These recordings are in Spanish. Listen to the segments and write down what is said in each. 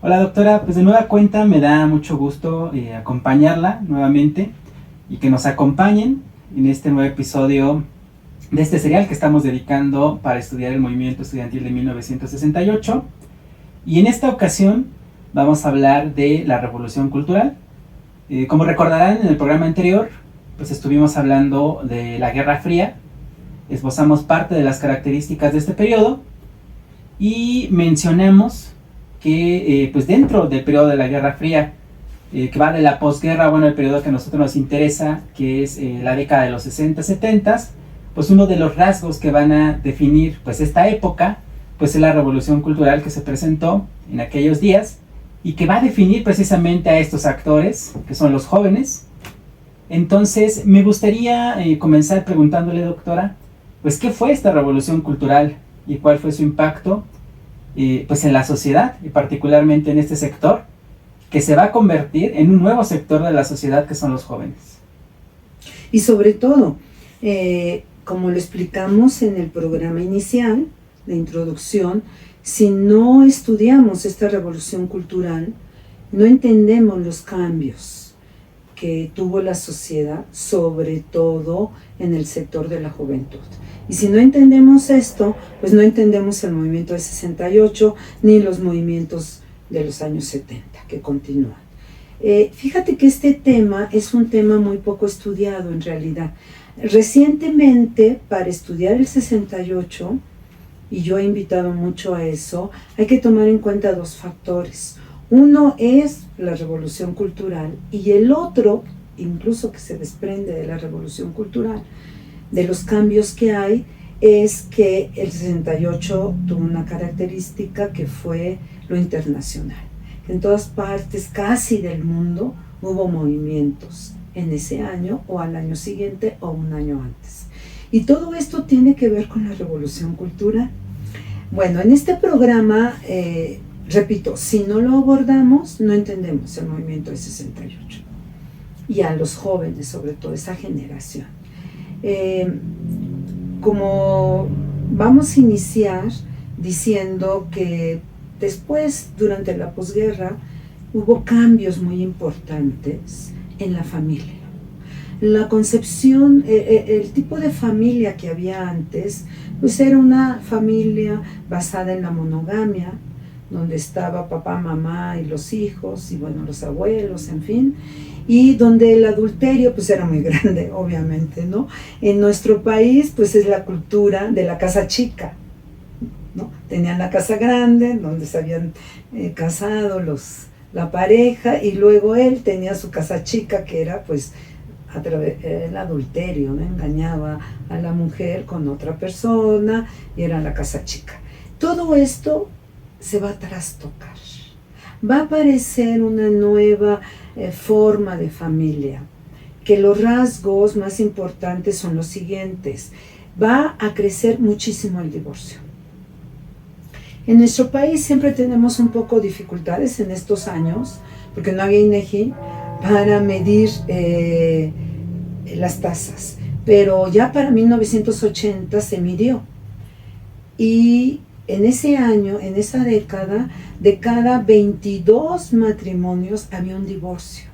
Hola doctora, pues de nueva cuenta me da mucho gusto acompañarla nuevamente y que nos acompañen en este nuevo episodio de este serial que estamos dedicando para estudiar el movimiento estudiantil de 1968. Y en esta ocasión vamos a hablar de la Revolución Cultural. Como recordarán, en el programa anterior pues estuvimos hablando de la Guerra Fría, esbozamos parte de las características de este periodo y mencionamos que pues dentro del periodo de la Guerra Fría, que va de la posguerra, bueno, el periodo que a nosotros nos interesa, que es la década de los 60, 70, pues uno de los rasgos que van a definir pues esta época, pues es la revolución cultural que se presentó en aquellos días y que va a definir precisamente a estos actores, que son los jóvenes. Entonces, me gustaría comenzar preguntándole, doctora, pues ¿qué fue esta revolución cultural y cuál fue su impacto pues en la sociedad y particularmente en este sector que se va a convertir en un nuevo sector de la sociedad que son los jóvenes? Y sobre todo, como lo explicamos en el programa inicial, de introducción, si no estudiamos esta revolución cultural, no entendemos los cambios que tuvo la sociedad, sobre todo en el sector de la juventud. Y si no entendemos esto, pues no entendemos el movimiento de 68 ni los movimientos de los años 70 que continúan. Fíjate que este tema es un tema muy poco estudiado en realidad. Recientemente, para estudiar el 68, y yo he invitado mucho a eso, hay que tomar en cuenta dos factores. Uno es la revolución cultural y el otro, incluso que se desprende de la revolución cultural, de los cambios que hay, es que el 68 tuvo una característica que fue lo internacional. En todas partes, casi del mundo, hubo movimientos en ese año o al año siguiente o un año antes. Y todo esto tiene que ver con la revolución cultural. Bueno, en este programa, repito, si no lo abordamos, no entendemos el movimiento de 68. Y a los jóvenes, sobre todo, esa generación. Como vamos a iniciar diciendo que después, durante la posguerra, hubo cambios muy importantes en la familia. La concepción, el tipo de familia que había antes, pues era una familia basada en la monogamia, donde estaba papá, mamá y los hijos, y bueno, los abuelos, en fin, y donde el adulterio pues era muy grande, obviamente, ¿no? En nuestro país pues es la cultura de la casa chica, ¿no? Tenían la casa grande, donde se habían casado la pareja, y luego él tenía su casa chica, que era pues a través del adulterio, ¿no? Engañaba a la mujer con otra persona, y era la casa chica. Todo esto se va a trastocar. Va a aparecer una nueva forma de familia, que los rasgos más importantes son los siguientes. Va a crecer muchísimo el divorcio. En nuestro país siempre tenemos un poco de dificultades en estos años, porque no había INEGI para medir las tasas, pero ya para 1980 se midió, y en ese año, en esa década, de cada 22 matrimonios había un divorcio.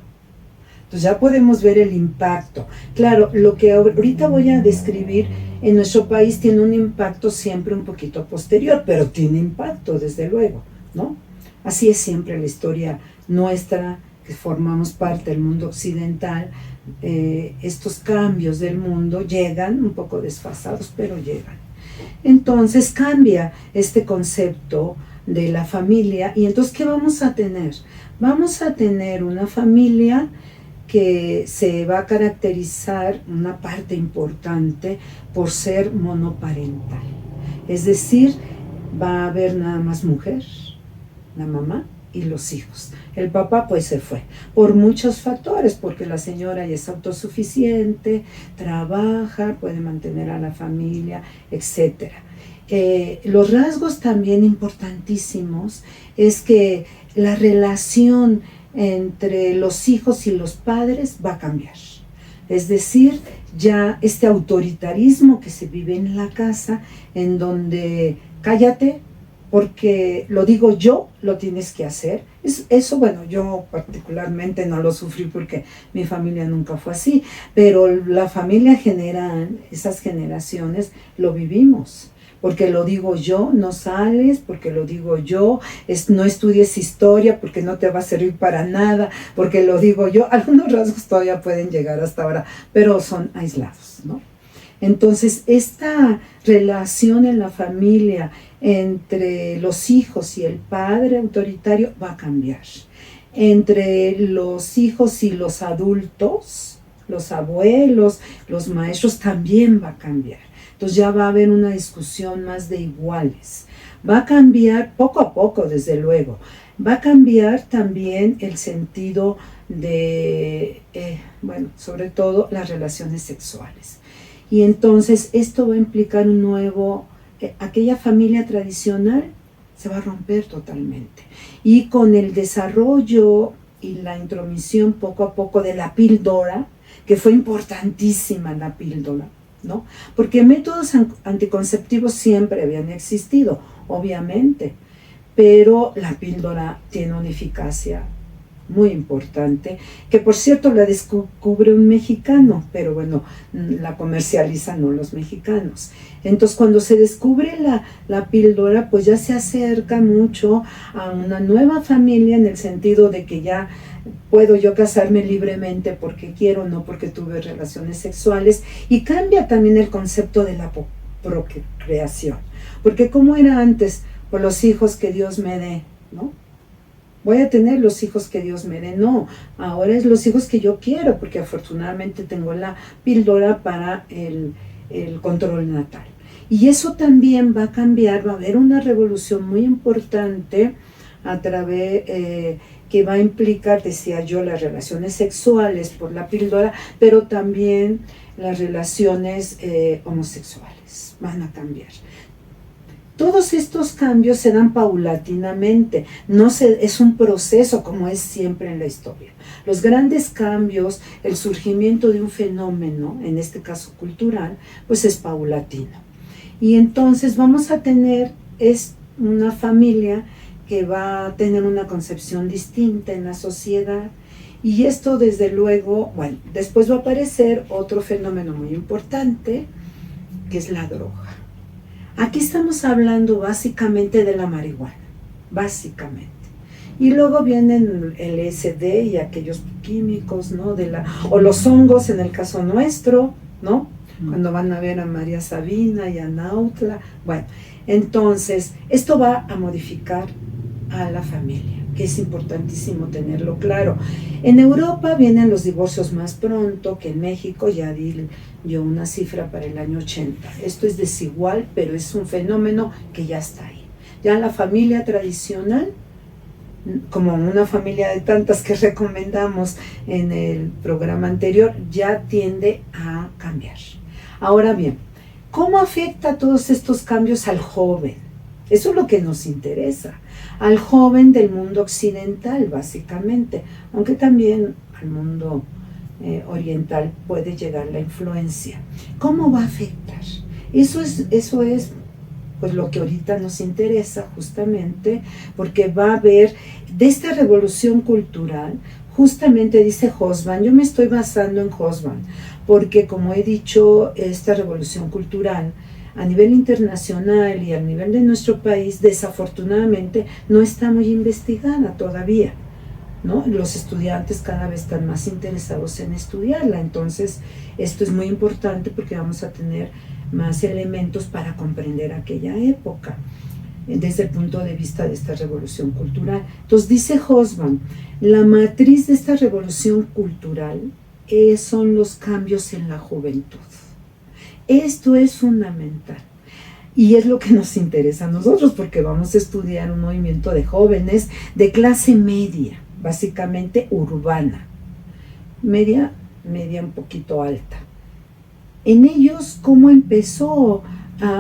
Entonces ya podemos ver el impacto. Claro, lo que ahorita voy a describir en nuestro país tiene un impacto siempre un poquito posterior, pero tiene impacto, desde luego, ¿no? Así es siempre la historia nuestra, que formamos parte del mundo occidental. Estos cambios del mundo llegan un poco desfasados, pero llegan. Entonces cambia este concepto de la familia, y entonces ¿qué vamos a tener? Vamos a tener una familia que se va a caracterizar, una parte importante, por ser monoparental. Es decir, va a haber nada más mujer, la mamá y los hijos. El papá pues se fue por muchos factores, porque la señora ya es autosuficiente, trabaja, puede mantener a la familia, etc. Los rasgos también importantísimos es que la relación entre los hijos y los padres va a cambiar. Es decir, ya este autoritarismo que se vive en la casa, en donde cállate, porque lo digo yo, lo tienes que hacer. Eso, bueno, yo particularmente no lo sufrí porque mi familia nunca fue así, pero la familia general, esas generaciones, lo vivimos. Porque lo digo yo, no sales, porque lo digo yo, no estudies historia porque no te va a servir para nada, porque lo digo yo. Algunos rasgos todavía pueden llegar hasta ahora, pero son aislados, ¿no? Entonces, esta relación en la familia entre los hijos y el padre autoritario va a cambiar. Entre los hijos y los adultos, los abuelos, los maestros, también va a cambiar. Entonces ya va a haber una discusión más de iguales. Va a cambiar poco a poco, desde luego. Va a cambiar también el sentido de, sobre todo las relaciones sexuales. Y entonces esto va a implicar un nuevo, aquella familia tradicional se va a romper totalmente. Y con el desarrollo y la intromisión poco a poco de la píldora, que fue importantísima la píldora, ¿no? Porque métodos anticonceptivos siempre habían existido, obviamente, pero la píldora tiene una eficacia muy importante, que por cierto la descubre un mexicano, pero bueno, la comercializan no los mexicanos. Entonces cuando se descubre la píldora, pues ya se acerca mucho a una nueva familia, en el sentido de que ya puedo yo casarme libremente porque quiero, no porque tuve relaciones sexuales, y cambia también el concepto de la procreación, porque como era antes, por los hijos que Dios me dé, ¿no? Voy a tener los hijos que Dios me dé. No, ahora es los hijos que yo quiero, porque afortunadamente tengo la píldora para el control natal. Y eso también va a cambiar, va a haber una revolución muy importante a través, que va a implicar, decía yo, las relaciones sexuales por la píldora, pero también las relaciones homosexuales van a cambiar. Todos estos cambios se dan paulatinamente, es un proceso como es siempre en la historia. Los grandes cambios, el surgimiento de un fenómeno, en este caso cultural, pues es paulatino. Y entonces vamos a tener una familia que va a tener una concepción distinta en la sociedad. Y esto desde luego, bueno, después va a aparecer otro fenómeno muy importante, que es la droga. Aquí estamos hablando básicamente de la marihuana, básicamente. Y luego vienen el LSD y aquellos químicos, ¿no? O los hongos en el caso nuestro, ¿no? Cuando van a ver a María Sabina y a Nautla. Bueno, entonces, esto va a modificar a la familia, que es importantísimo tenerlo claro. En Europa vienen los divorcios más pronto que en México, ya di yo una cifra para el año 80. Esto es desigual, pero es un fenómeno que ya está ahí. Ya la familia tradicional, como una familia de tantas que recomendamos en el programa anterior, ya tiende a cambiar. Ahora bien, ¿cómo afecta todos estos cambios al joven? Eso es lo que nos interesa, al joven del mundo occidental, básicamente, aunque también al mundo oriental puede llegar la influencia. ¿Cómo va a afectar? Eso es pues lo que ahorita nos interesa justamente, porque va a haber de esta revolución cultural, justamente dice Hobsbawm, yo me estoy basando en Hobsbawm, porque como he dicho, esta revolución cultural a nivel internacional y a nivel de nuestro país, desafortunadamente, no está muy investigada todavía, ¿no? Los estudiantes cada vez están más interesados en estudiarla, entonces esto es muy importante porque vamos a tener más elementos para comprender aquella época desde el punto de vista de esta revolución cultural. Entonces dice Hobsbawm, la matriz de esta revolución cultural son los cambios en la juventud. Esto es fundamental y es lo que nos interesa a nosotros porque vamos a estudiar un movimiento de jóvenes de clase media, básicamente urbana, media un poquito alta. En ellos, ¿cómo empezó?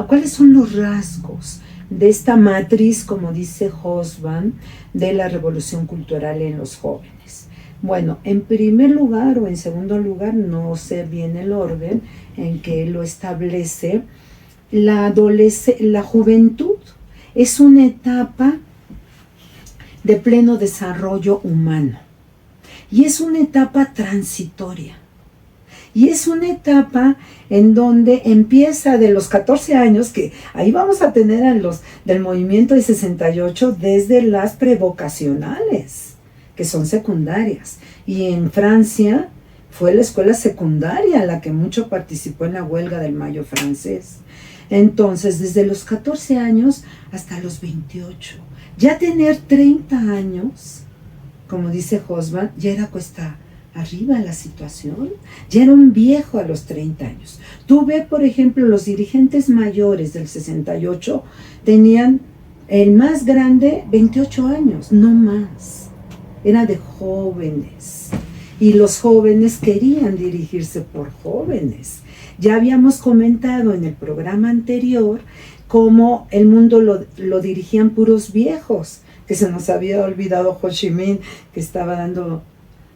¿Cuáles son los rasgos de esta matriz, como dice Hobsbawm, de la revolución cultural en los jóvenes? Bueno, en primer lugar o en segundo lugar, no sé bien el orden en que lo establece, la juventud es una etapa de pleno desarrollo humano. Y es una etapa transitoria. Y es una etapa en donde empieza de los 14 años, que ahí vamos a tener a los del movimiento de 68 desde las prevocacionales, que son secundarias. Y en Francia fue la escuela secundaria la que mucho participó en la huelga del Mayo francés. Entonces, desde los 14 años hasta los 28. Ya tener 30 años, como dice Hobsbawm, ya era cuesta arriba la situación, ya era un viejo a los 30 años. Tú ves, por ejemplo, los dirigentes mayores del 68 tenían el más grande 28 años, no más. Era de jóvenes. Y los jóvenes querían dirigirse por jóvenes. Ya habíamos comentado en el programa anterior cómo el mundo lo dirigían puros viejos, que se nos había olvidado Ho Chi Minh, que estaba dando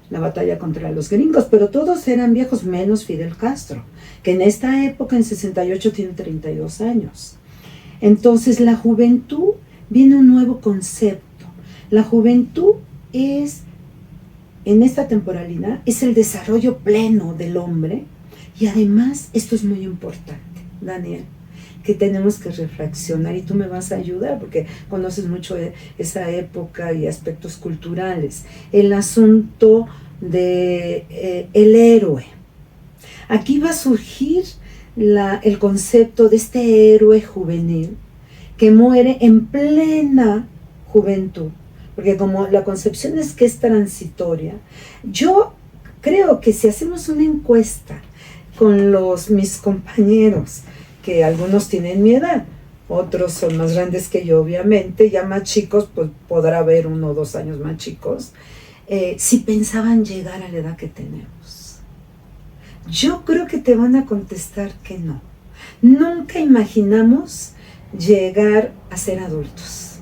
la batalla contra los gringos, pero todos eran viejos menos Fidel Castro, que en esta época, en 68, tiene 32 años. Entonces la juventud, viene un nuevo concepto. La juventud es, en esta temporalidad, es el desarrollo pleno del hombre, y además, esto es muy importante, Daniel, que tenemos que reflexionar, y tú me vas a ayudar porque conoces mucho esa época y aspectos culturales. El asunto de el héroe. Aquí va a surgir el concepto de este héroe juvenil que muere en plena juventud, porque como la concepción es que es transitoria, yo creo que si hacemos una encuesta con mis compañeros, que algunos tienen mi edad, otros son más grandes que yo, obviamente, ya más chicos, pues podrá haber 1 o 2 años más chicos, si pensaban llegar a la edad que tenemos. Yo creo que te van a contestar que no. Nunca imaginamos llegar a ser adultos,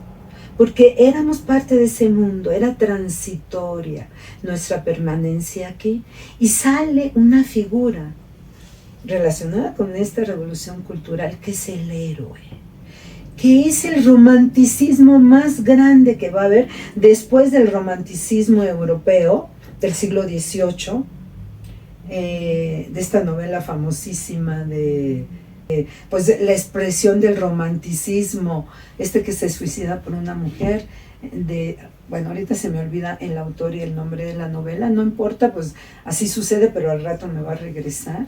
porque éramos parte de ese mundo, era transitoria nuestra permanencia aquí, y sale una figura relacionada con esta revolución cultural, que es el héroe, que es el romanticismo más grande que va a haber después del romanticismo europeo del siglo XVIII, de esta novela famosísima pues la expresión del romanticismo, que se suicida por una mujer, bueno, ahorita se me olvida el autor y el nombre de la novela, no importa, pues así sucede, pero al rato me va a regresar.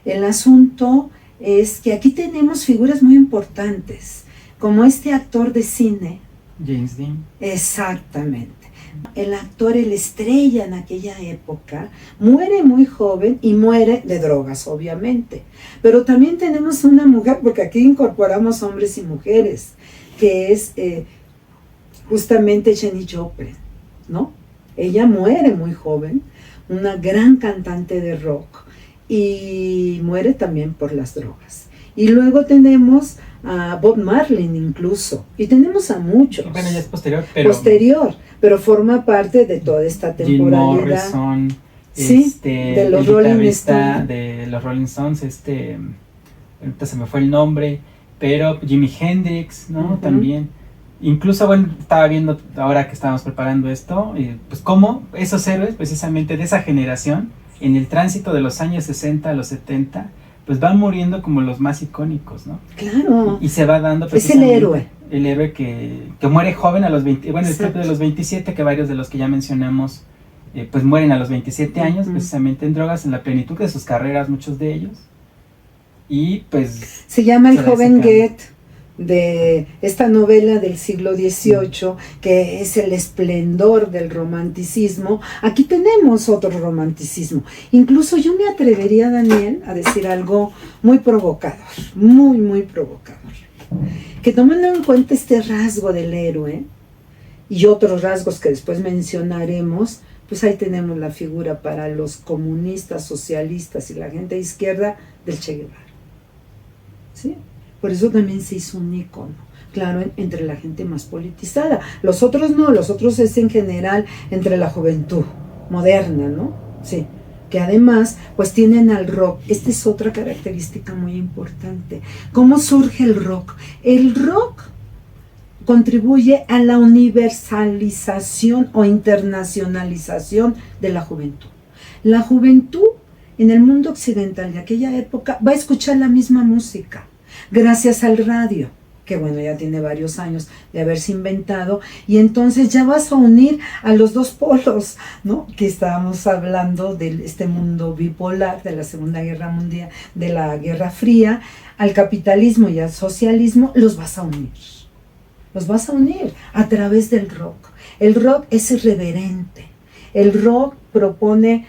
El asunto es que aquí tenemos figuras muy importantes, como este actor de cine. James Dean. Exactamente. El actor, el estrella en aquella época, muere muy joven y muere de drogas, obviamente. Pero también tenemos una mujer, porque aquí incorporamos hombres y mujeres, que es justamente Janis Joplin, ¿no? Ella muere muy joven, una gran cantante de rock, y muere también por las drogas. Y luego tenemos a Bob Marley incluso, y tenemos a muchos. Bueno, ya es posterior, pero forma parte de toda esta temporalidad. Jim Morrison, sí, de los Rolling Stones. De los Rolling Stones, ahorita se me fue el nombre, pero Jimi Hendrix, ¿no? También. Incluso, bueno, estaba viendo ahora que estábamos preparando esto, pues cómo esos héroes, precisamente de esa generación, en el tránsito de los años 60 a los 70, pues van muriendo como los más icónicos, ¿no? Claro. Y se va dando es el héroe. El héroe que muere joven a los 20, bueno, el de los 27, que varios de los que ya mencionamos, pues mueren a los 27 años, precisamente en drogas, en la plenitud de sus carreras, muchos de ellos. Y pues... Se llama El joven Goethe, de esta novela del siglo XVIII, que es el esplendor del romanticismo. Aquí tenemos otro romanticismo. Incluso yo me atrevería, Daniel, a decir algo muy provocador, muy, muy provocador. Que tomando en cuenta este rasgo del héroe y otros rasgos que después mencionaremos, pues ahí tenemos la figura para los comunistas, socialistas y la gente de izquierda del Che Guevara. ¿Sí? Por eso también se hizo un ícono, claro, entre la gente más politizada. Los otros no, los otros es en general entre la juventud moderna, ¿no? Sí, que además pues tienen al rock. Esta es otra característica muy importante. ¿Cómo surge el rock? El rock contribuye a la universalización o internacionalización de la juventud. La juventud en el mundo occidental de aquella época va a escuchar la misma música, gracias al radio, que bueno, ya tiene varios años de haberse inventado, y entonces ya vas a unir a los dos polos, ¿no? Que estábamos hablando de este mundo bipolar de la Segunda Guerra Mundial, de la Guerra Fría, al capitalismo y al socialismo, los vas a unir. Los vas a unir a través del rock. El rock es irreverente. El rock propone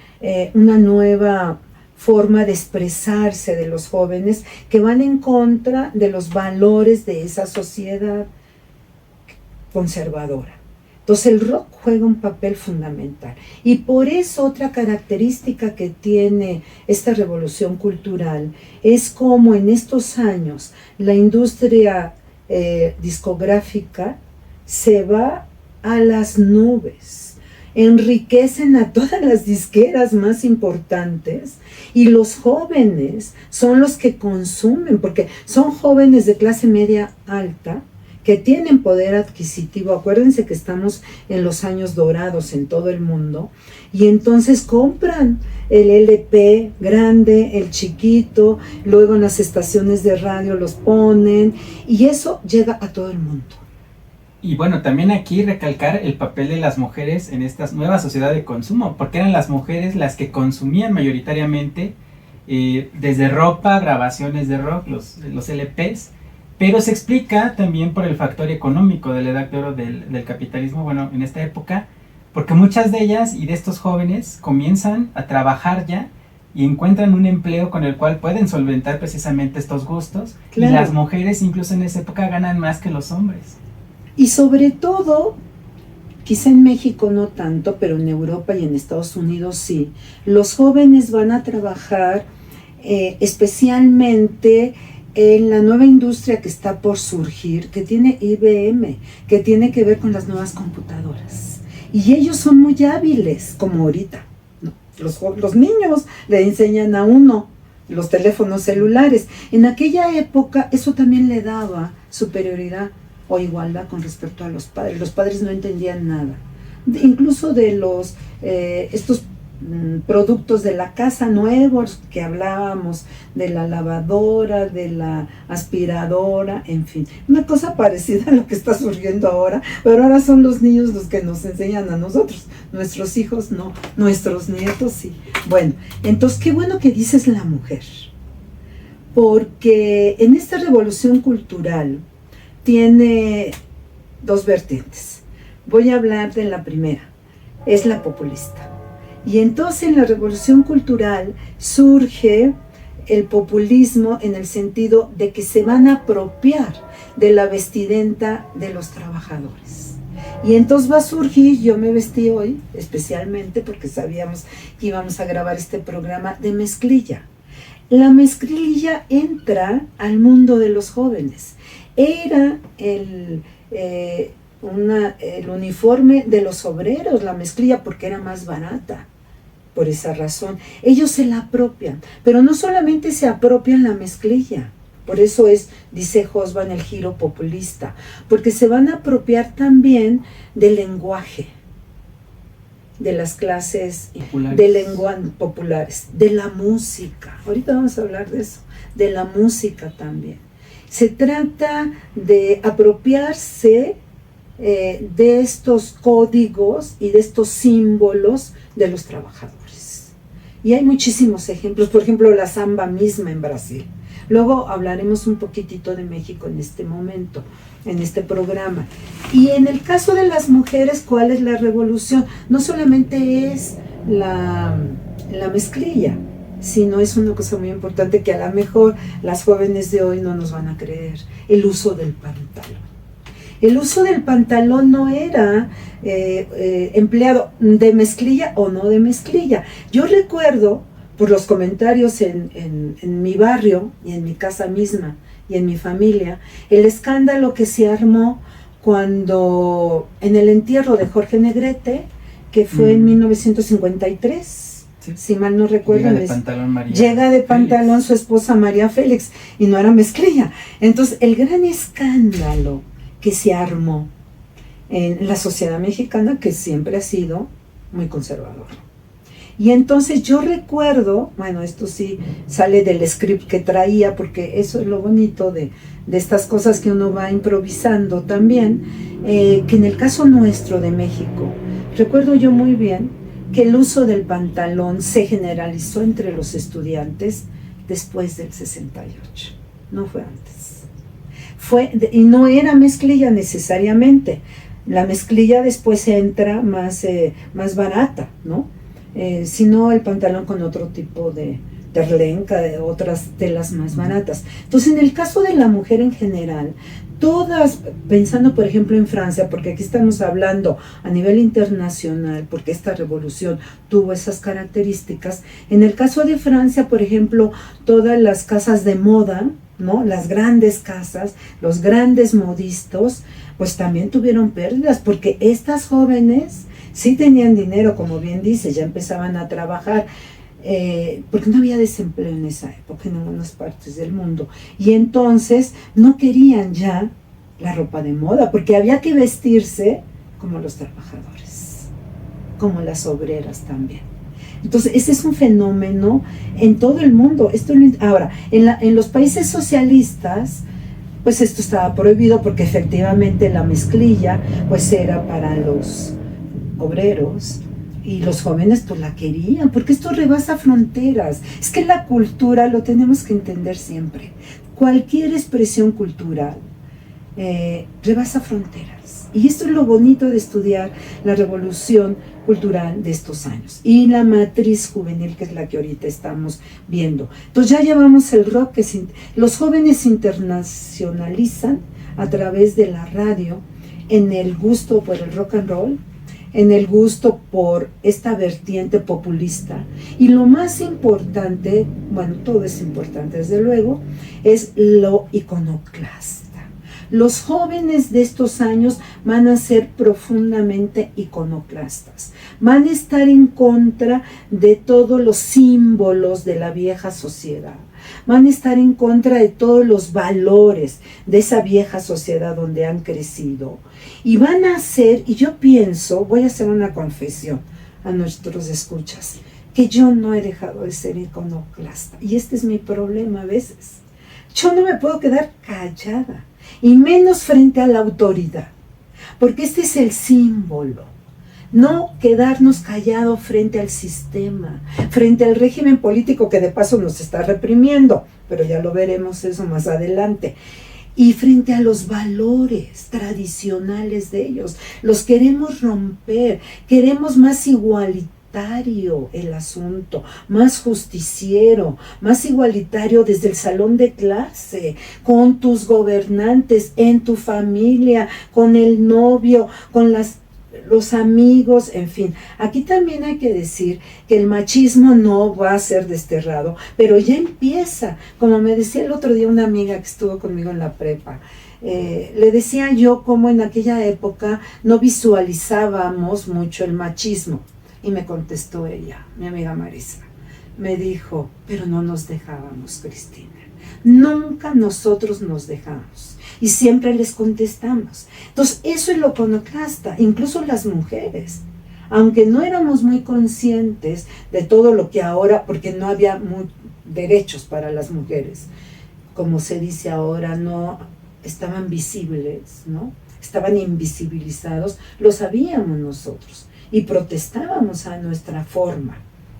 una nueva forma de expresarse de los jóvenes que van en contra de los valores de esa sociedad conservadora. Entonces el rock juega un papel fundamental. Y por eso otra característica que tiene esta revolución cultural es como en estos años la industria discográfica se va a las nubes, enriquecen a todas las disqueras más importantes y los jóvenes son los que consumen, porque son jóvenes de clase media alta que tienen poder adquisitivo. Acuérdense que estamos en los años dorados en todo el mundo, y entonces compran el LP grande, el chiquito, luego en las estaciones de radio los ponen, y eso llega a todo el mundo. Y bueno, también aquí recalcar el papel de las mujeres en esta nueva sociedad de consumo, porque eran las mujeres las que consumían mayoritariamente desde ropa, grabaciones de rock, los LPs, pero se explica también por el factor económico de la edad de oro del capitalismo, bueno, en esta época, porque muchas de ellas y de estos jóvenes comienzan a trabajar ya y encuentran un empleo con el cual pueden solventar precisamente estos gustos, claro. Y las mujeres incluso en esa época ganan más que los hombres. Y sobre todo, quizá en México no tanto, pero en Europa y en Estados Unidos sí, los jóvenes van a trabajar especialmente en la nueva industria que está por surgir, que tiene IBM, que tiene que ver con las nuevas computadoras. Y ellos son muy hábiles, como ahorita, ¿no? Los niños le enseñan a uno los teléfonos celulares. En aquella época eso también le daba superioridad o igualdad con respecto a los padres. Los padres no entendían nada. Incluso de los estos productos de la casa nuevos que hablábamos, de la lavadora, de la aspiradora, en fin. Una cosa parecida a lo que está surgiendo ahora, pero ahora son los niños los que nos enseñan a nosotros. Nuestros hijos no, nuestros nietos sí. Bueno, entonces qué bueno que dices la mujer, porque en esta revolución cultural tiene dos vertientes. Voy a hablar de la primera, es la populista. Y entonces en la revolución cultural surge el populismo en el sentido de que se van a apropiar de la vestimenta de los trabajadores. Y entonces va a surgir, yo me vestí hoy especialmente porque sabíamos que íbamos a grabar este programa, de mezclilla. La mezclilla entra al mundo de los jóvenes. Era el uniforme de los obreros, la mezclilla, porque era más barata. Por esa razón, ellos se la apropian, pero no solamente se apropian la mezclilla, por eso dice Hobsbawm, el giro populista, porque se van a apropiar también del lenguaje, de las clases populares, de la música. Ahorita vamos a hablar de eso, de la música también. Se trata de apropiarse de estos códigos y de estos símbolos de los trabajadores. Y hay muchísimos ejemplos, por ejemplo, la samba misma en Brasil. Luego hablaremos un poquitito de México en este momento, en este programa. Y en el caso de las mujeres, ¿cuál es la revolución? No solamente es la mezclilla, sino es una cosa muy importante que a lo mejor las jóvenes de hoy no nos van a creer: el uso del pantalón. El uso del pantalón no era empleado de mezclilla o no de mezclilla. Yo recuerdo, por los comentarios en mi barrio y en mi casa misma y en mi familia, el escándalo que se armó cuando en el entierro de Jorge Negrete, que fue en 1953, sí. Si mal no recuerdo, llega de pantalón su esposa María Félix, y no era mezclilla. Entonces el gran escándalo que se armó en la sociedad mexicana, que siempre ha sido muy conservadora. Y entonces yo recuerdo, bueno, esto sí sale del script que traía, porque eso es lo bonito de estas cosas que uno va improvisando también, que en el caso nuestro de México, recuerdo yo muy bien que el uso del pantalón se generalizó entre los estudiantes después del 68, no fue antes. Y no era mezclilla necesariamente, la mezclilla después entra más barata, ¿no? Sino el pantalón con otro tipo de terlenca, de otras telas más baratas. Entonces, en el caso de la mujer en general, todas, pensando por ejemplo en Francia, porque aquí estamos hablando a nivel internacional, porque esta revolución tuvo esas características, en el caso de Francia, por ejemplo, todas las casas de moda, ¿no? Las grandes casas, los grandes modistas, pues también tuvieron pérdidas, porque estas jóvenes sí tenían dinero, como bien dice, ya empezaban a trabajar, porque no había desempleo en esa época en algunas partes del mundo, y entonces no querían ya la ropa de moda, porque había que vestirse como los trabajadores, como las obreras también. Entonces ese es un fenómeno en todo el mundo. Ahora, en los países socialistas, pues esto estaba prohibido, porque efectivamente la mezclilla pues era para los obreros, y los jóvenes pues la querían, porque esto rebasa fronteras. Es que la cultura lo tenemos que entender siempre. Cualquier expresión cultural rebasa fronteras. Y esto es lo bonito de estudiar la revolución cultural de estos años. Y la matriz juvenil, que es la que ahorita estamos viendo. Entonces ya llevamos el rock, los jóvenes se internacionalizan a través de la radio, en el gusto por el rock and roll, en el gusto por esta vertiente populista. Y lo más importante, bueno, todo es importante desde luego, es lo iconoclasta. Los jóvenes de estos años van a ser profundamente iconoclastas, van a estar en contra de todos los símbolos de la vieja sociedad, van a estar en contra de todos los valores de esa vieja sociedad donde han crecido, y van a hacer, y yo pienso, voy a hacer una confesión a nuestros escuchas, que yo no he dejado de ser iconoclasta, y este es mi problema a veces. Yo no me puedo quedar callada, y menos frente a la autoridad, porque este es el símbolo. No quedarnos callados frente al sistema, frente al régimen político que de paso nos está reprimiendo, pero ya lo veremos eso más adelante. Y frente a los valores tradicionales de ellos, los queremos romper, queremos más igualitario el asunto, más justiciero, más igualitario desde el salón de clase, con tus gobernantes, en tu familia, con el novio, con los amigos, en fin. Aquí también hay que decir que el machismo no va a ser desterrado, pero ya empieza, como me decía el otro día una amiga que estuvo conmigo en la prepa, le decía yo cómo en aquella época no visualizábamos mucho el machismo, y me contestó ella, mi amiga Marisa, me dijo, pero no nos dejábamos, Cristina, nunca nosotros nos dejamos. Y siempre les contestamos. Entonces, eso es lo iconoclasta, incluso las mujeres. Aunque no éramos muy conscientes de todo lo que ahora, porque no había derechos para las mujeres, como se dice ahora, no estaban visibles, ¿no? Estaban invisibilizados, lo sabíamos nosotros y protestábamos a nuestra forma.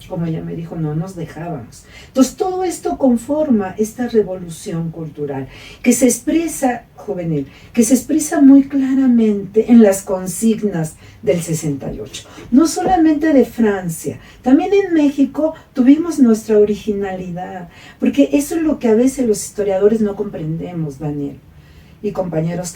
Como ella me dijo, no nos dejábamos. Entonces todo esto conforma esta revolución cultural que se expresa, juvenil, que se expresa muy claramente en las consignas del 68. No solamente de Francia, también en México tuvimos nuestra originalidad, porque eso es lo que a veces los historiadores no comprendemos, Daniel. Y compañeros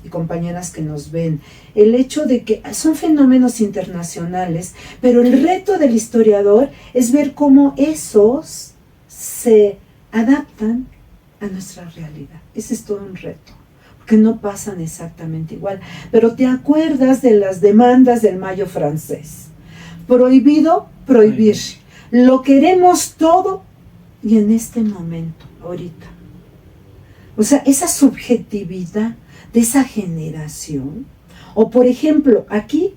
y compañeras que nos ven, el hecho de que son fenómenos internacionales, pero el reto del historiador es ver cómo esos se adaptan a nuestra realidad. Ese es todo un reto, porque no pasan exactamente igual. Pero te acuerdas de las demandas del Mayo francés. Prohibido prohibir. Lo queremos todo, y en este momento, ahorita, O sea, esa subjetividad de esa generación. O por ejemplo, aquí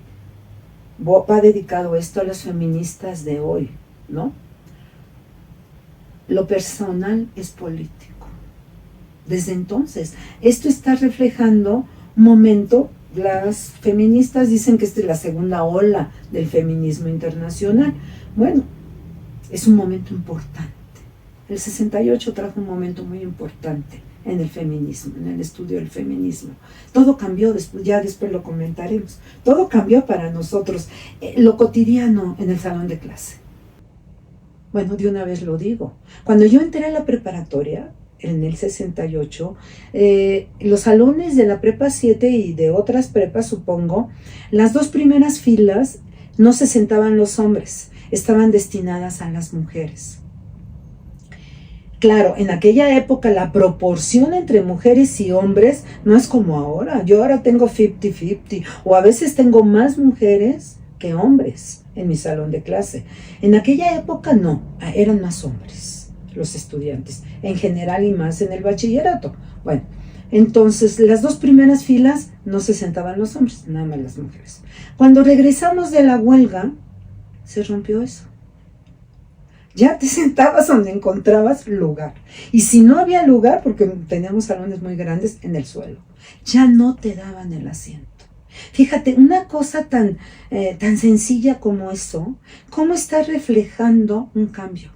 va dedicado esto a los feministas de hoy, ¿no? Lo personal es político. Desde entonces, esto está reflejando un momento. Las feministas dicen que esta es la segunda ola del feminismo internacional. Bueno, es un momento importante. El 68 trajo un momento muy importante en el feminismo, en el estudio del feminismo. Todo cambió, ya después lo comentaremos. Todo cambió para nosotros, lo cotidiano en el salón de clase. Bueno, de una vez lo digo. Cuando yo entré a la preparatoria, en el 68, los salones de la prepa 7 y de otras prepas, supongo, las dos primeras filas no se sentaban los hombres, estaban destinadas a las mujeres. Claro, en aquella época la proporción entre mujeres y hombres no es como ahora. Yo ahora tengo 50-50, o a veces tengo más mujeres que hombres en mi salón de clase. En aquella época no, eran más hombres los estudiantes, en general y más en el bachillerato. Bueno, entonces las dos primeras filas no se sentaban los hombres, nada más las mujeres. Cuando regresamos de la huelga, se rompió eso. Ya te sentabas donde encontrabas lugar. Y si no había lugar, porque teníamos salones muy grandes, en el suelo. Ya no te daban el asiento. Fíjate, una cosa tan sencilla como eso, cómo está reflejando un cambio.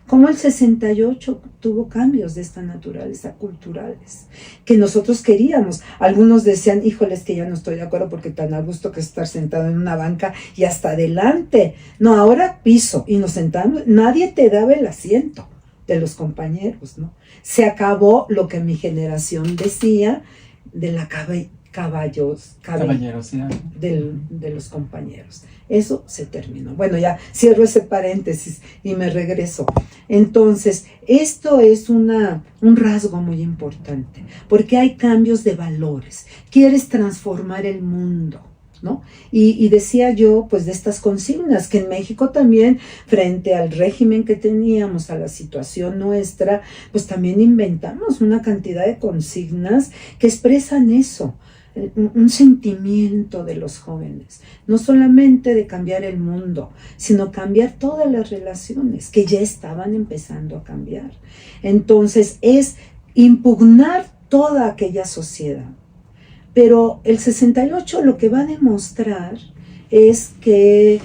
Cómo el 68 tuvo cambios de esta naturaleza culturales que nosotros queríamos. Algunos decían, híjoles, que ya no estoy de acuerdo porque tan a gusto que estar sentado en una banca y hasta adelante. No, ahora piso y nos sentamos, nadie te daba el asiento de los compañeros, ¿no? Se acabó lo que mi generación decía de la caballerosidad de los compañeros. Eso se terminó. Bueno, ya cierro ese paréntesis y me regreso. Entonces, esto es un rasgo muy importante, porque hay cambios de valores. Quieres transformar el mundo, ¿no? Y decía yo, pues, de estas consignas, que en México también, frente al régimen que teníamos, a la situación nuestra, pues también inventamos una cantidad de consignas que expresan eso. Un sentimiento de los jóvenes, no solamente de cambiar el mundo, sino cambiar todas las relaciones que ya estaban empezando a cambiar. Entonces es impugnar toda aquella sociedad. Pero el 68 lo que va a demostrar es que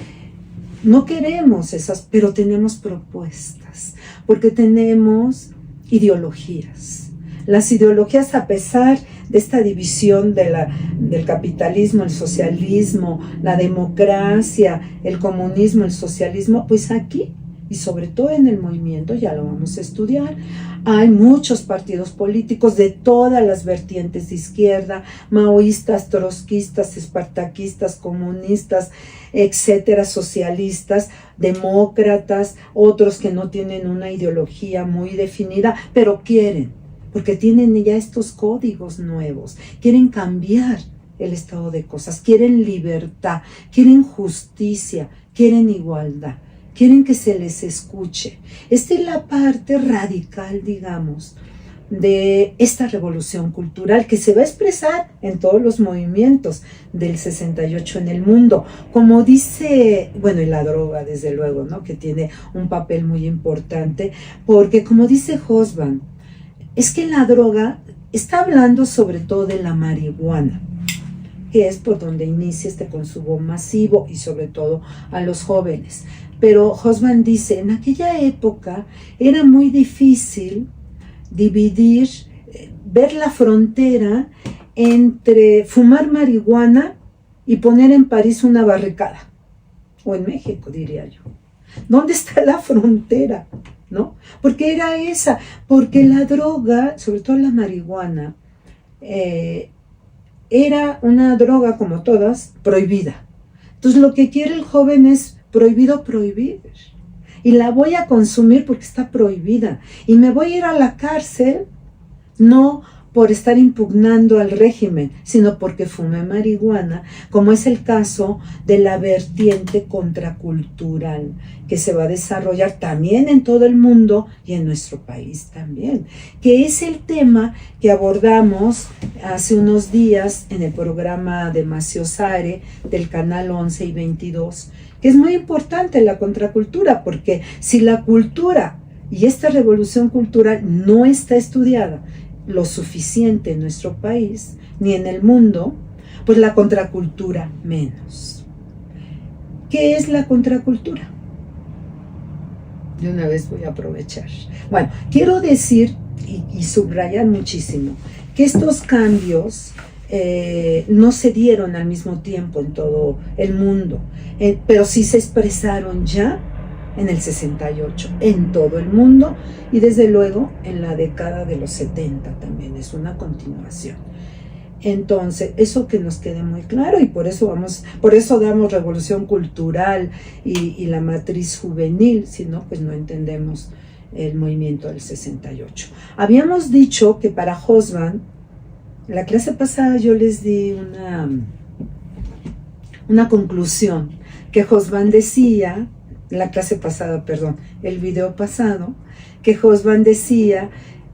no queremos esas, pero tenemos propuestas, porque tenemos ideologías. Las ideologías, a pesar de esta división del capitalismo, el socialismo, la democracia, el comunismo, el socialismo, pues aquí, y sobre todo en el movimiento, ya lo vamos a estudiar, hay muchos partidos políticos de todas las vertientes de izquierda, maoístas, trotskistas, espartaquistas, comunistas, etcétera, socialistas, demócratas, otros que no tienen una ideología muy definida, pero quieren, porque tienen ya estos códigos nuevos, quieren cambiar el estado de cosas, quieren libertad, quieren justicia, quieren igualdad, quieren que se les escuche. Esta es la parte radical, digamos, de esta revolución cultural que se va a expresar en todos los movimientos del 68 en el mundo. Como dice, bueno, y la droga, desde luego, ¿no?, que tiene un papel muy importante, porque como dice Hobsbawm, es que la droga está hablando sobre todo de la marihuana, que es por donde inicia este consumo masivo y sobre todo a los jóvenes. Pero Hobsbawm dice, en aquella época era muy difícil dividir, ver la frontera entre fumar marihuana y poner en París una barricada, o en México, diría yo. ¿Dónde está la frontera? ¿No? Porque era esa, porque la droga, sobre todo la marihuana, era una droga, como todas, prohibida. Entonces lo que quiere el joven es prohibido prohibir. Y la voy a consumir porque está prohibida. Y me voy a ir a la cárcel, no por estar impugnando al régimen, sino porque fume marihuana, como es el caso de la vertiente contracultural, que se va a desarrollar también en todo el mundo y en nuestro país también, que es el tema que abordamos hace unos días en el programa de Macio Sare del canal 11 y 22, que es muy importante la contracultura, porque si la cultura y esta revolución cultural no está estudiada lo suficiente en nuestro país, ni en el mundo, pues la contracultura menos. ¿Qué es la contracultura? De una vez voy a aprovechar. Bueno, quiero decir y subrayar muchísimo que estos cambios no se dieron al mismo tiempo en todo el mundo, pero sí se expresaron ya en el 68, en todo el mundo, y desde luego en la década de los 70 también es una continuación. Entonces, eso que nos quede muy claro, y por eso damos revolución cultural y la matriz juvenil, si no, pues no entendemos el movimiento del 68. Habíamos dicho que para Hobsbawm, la clase pasada yo les di una conclusión, que Hobsbawm decía, el video pasado, que Hobsbawm decía,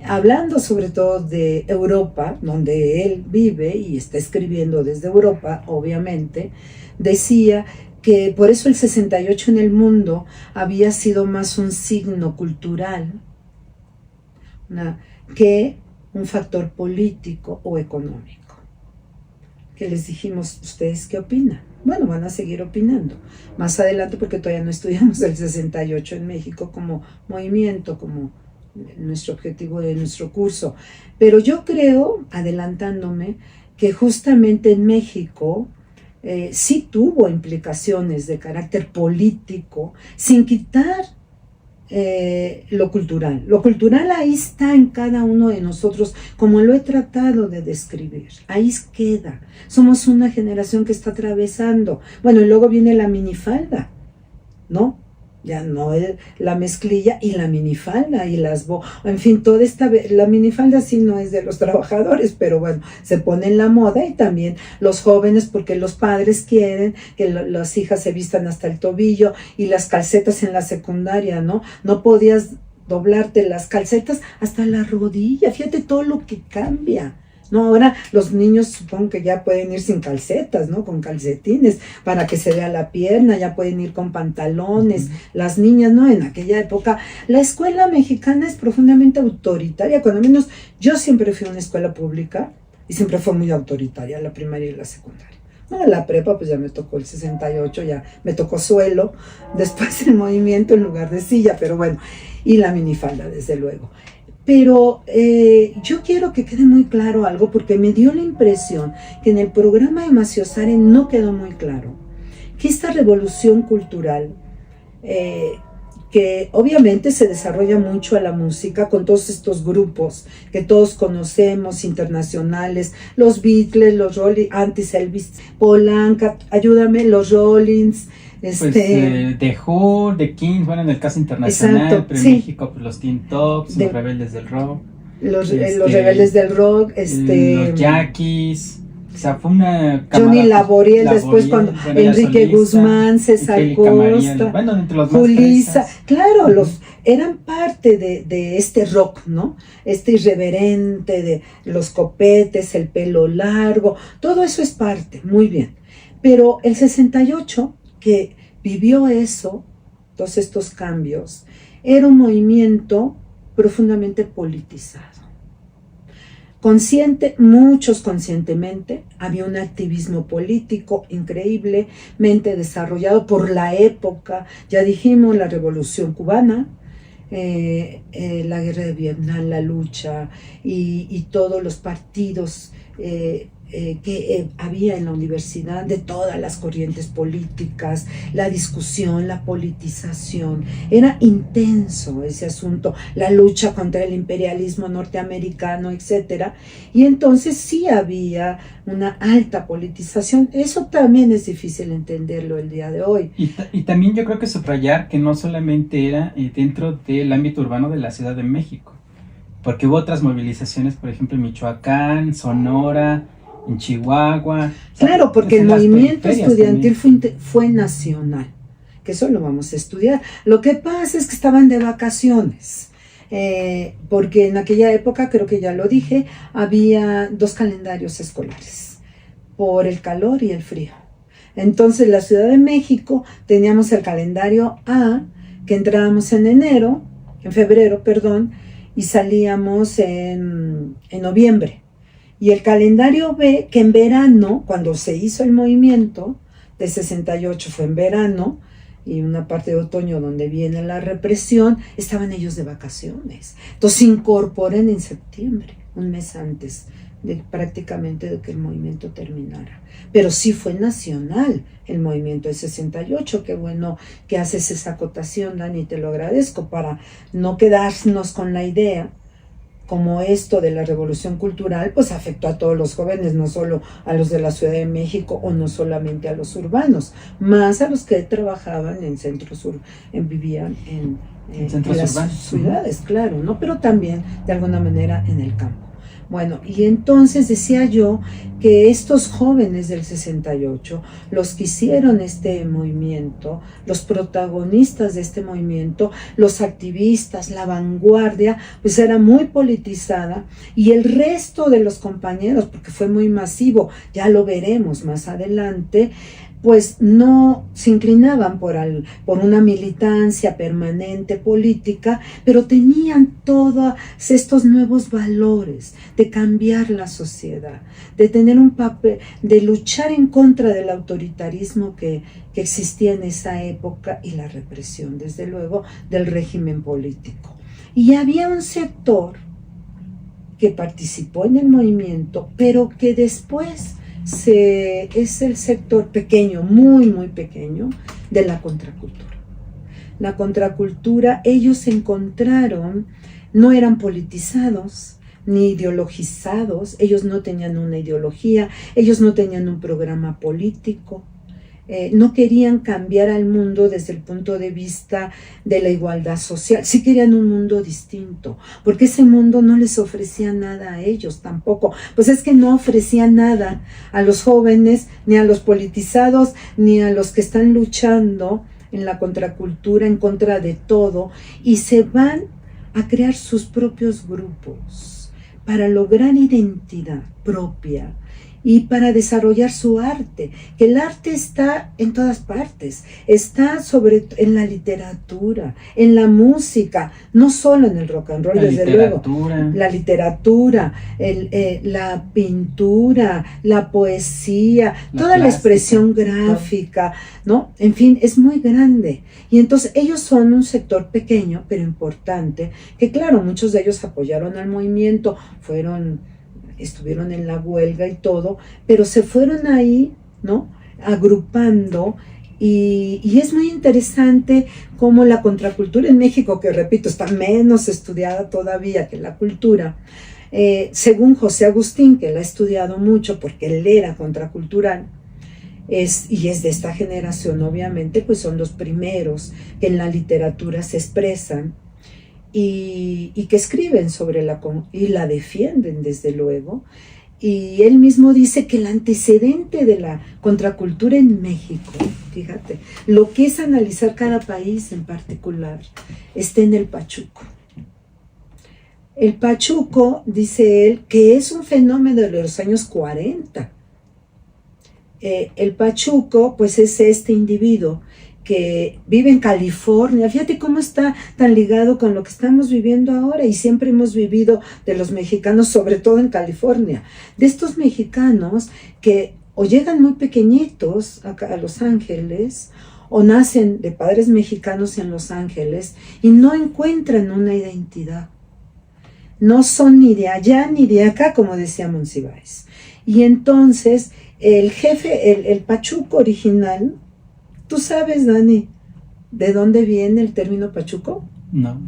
hablando sobre todo de Europa, donde él vive y está escribiendo desde Europa, obviamente, decía que por eso el 68 en el mundo había sido más un signo cultural que un factor político o económico. Que les dijimos, ¿ustedes qué opinan? Bueno, van a seguir opinando más adelante porque todavía no estudiamos el 68 en México como movimiento, como nuestro objetivo de nuestro curso. Pero yo creo, adelantándome, que justamente en México sí tuvo implicaciones de carácter político, sin quitar lo cultural. Lo cultural ahí está en cada uno de nosotros, como lo he tratado de describir. Ahí queda. Somos una generación que está atravesando. Bueno, y luego viene la minifalda, ¿no? Ya no es la mezclilla y la minifalda y en fin, la minifalda sí no es de los trabajadores, pero bueno, se pone en la moda, y también los jóvenes, porque los padres quieren que las hijas se vistan hasta el tobillo, y las calcetas en la secundaria, ¿no? No podías doblarte las calcetas hasta la rodilla. Fíjate todo lo que cambia. No, ahora los niños supongo que ya pueden ir sin calcetas, ¿no? Con calcetines, para que se vea la pierna, ya pueden ir con pantalones. Las niñas, ¿no? En aquella época, la escuela mexicana es profundamente autoritaria, cuando menos yo siempre fui a una escuela pública, y siempre fue muy autoritaria, la primaria y la secundaria. No, la prepa, pues ya me tocó el 68, ya me tocó suelo, después el movimiento en lugar de silla, pero bueno, y la minifalda, desde luego. Pero yo quiero que quede muy claro algo, porque me dio la impresión que en el programa de Macio Sare no quedó muy claro que esta revolución cultural, que obviamente se desarrolla mucho a la música con todos estos grupos que todos conocemos, internacionales, los Beatles, los Rollins, antes Elvis, Polanca, ayúdame, los Rollins, pues The Who, The Kings, bueno, en el caso internacional, exacto, pero en sí. México, pues los Teen Tops, los Rebeldes del Rock. Los Rebeldes del Rock, los Yaquis. O sea, fue una Johnny Laboriel, después cuando Enrique Guzmán, César Costa, bueno, entre los Julissa, claro, eran parte de este rock, ¿no? Este irreverente de los copetes, el pelo largo, todo eso es parte, muy bien. Pero el 68, que vivió eso, todos estos cambios, era un movimiento profundamente politizado. Muchos conscientemente, había un activismo político increíblemente desarrollado por la época, ya dijimos, la Revolución Cubana, la Guerra de Vietnam, la lucha y todos los partidos que había en la universidad, de todas las corrientes políticas, la discusión, la politización. Era intenso ese asunto, la lucha contra el imperialismo norteamericano, etc. Y entonces sí había una alta politización. Eso también es difícil entenderlo el día de hoy. Y también yo creo que subrayar que no solamente era dentro del ámbito urbano de la Ciudad de México, porque hubo otras movilizaciones, por ejemplo, en Michoacán, Sonora, en Chihuahua. Claro, porque el movimiento estudiantil fue nacional, que eso lo vamos a estudiar. Lo que pasa es que estaban de vacaciones, porque en aquella época, creo que ya lo dije, había 2 calendarios escolares, por el calor y el frío. Entonces, la Ciudad de México teníamos el calendario A, que entrábamos en febrero, y salíamos en noviembre. Y el calendario B, que en verano, cuando se hizo el movimiento de 68, fue en verano, y una parte de otoño donde viene la represión, estaban ellos de vacaciones. Entonces se incorporan en septiembre, un mes antes prácticamente de que el movimiento terminara. Pero sí fue nacional el movimiento de 68. Qué bueno que haces esa acotación, Dani, te lo agradezco, para no quedarnos con la idea como esto de la revolución cultural pues afectó a todos los jóvenes, no solo a los de la Ciudad de México o no solamente a los urbanos, más a los que trabajaban en centros vivían en las ciudades, claro, ¿no? Pero también de alguna manera en el campo. Bueno, y entonces decía yo que estos jóvenes del 68, los que hicieron este movimiento, los protagonistas de este movimiento, los activistas, la vanguardia, pues era muy politizada, y el resto de los compañeros, porque fue muy masivo, ya lo veremos más adelante, pues no se inclinaban por una militancia permanente política, pero tenían todos estos nuevos valores de cambiar la sociedad, de tener un papel, de luchar en contra del autoritarismo que existía en esa época y la represión, desde luego, del régimen político. Y había un sector que participó en el movimiento, pero que después es el sector pequeño, muy, muy pequeño, de la contracultura. La contracultura, ellos encontraron, no eran politizados, ni ideologizados, ellos no tenían una ideología, ellos no tenían un programa político, no querían cambiar al mundo desde el punto de vista de la igualdad social, sí querían un mundo distinto, porque ese mundo no les ofrecía nada a ellos tampoco, pues es que no ofrecía nada a los jóvenes, ni a los politizados, ni a los que están luchando en la contracultura, en contra de todo, y se van a crear sus propios grupos para lograr identidad propia y para desarrollar su arte, que el arte está en todas partes, está en la literatura, en la música, no solo en el rock and roll, desde luego, la literatura, la pintura, la poesía, toda la expresión gráfica, ¿no? En fin, es muy grande. Y entonces ellos son un sector pequeño, pero importante, que claro, muchos de ellos apoyaron al movimiento, estuvieron en la huelga y todo, pero se fueron ahí, ¿no?, agrupando, y es muy interesante cómo la contracultura en México, que repito, está menos estudiada todavía que la cultura, según José Agustín, que la ha estudiado mucho porque él era contracultural, y es de esta generación, obviamente, pues son los primeros que en la literatura se expresan, y que escriben sobre y la defienden, desde luego. Y él mismo dice que el antecedente de la contracultura en México, fíjate, lo que es analizar cada país en particular, está en el pachuco. El pachuco, dice él, que es un fenómeno de los años 40. El pachuco, pues es este individuo que vive en California. Fíjate cómo está tan ligado con lo que estamos viviendo ahora, y siempre hemos vivido de los mexicanos, sobre todo en California, de estos mexicanos que o llegan muy pequeñitos acá a Los Ángeles, o nacen de padres mexicanos en Los Ángeles y no encuentran una identidad. No son ni de allá ni de acá, como decía Monsiváis. Y entonces el jefe, el pachuco original, ¿tú sabes, Dani, de dónde viene el término pachuco? No.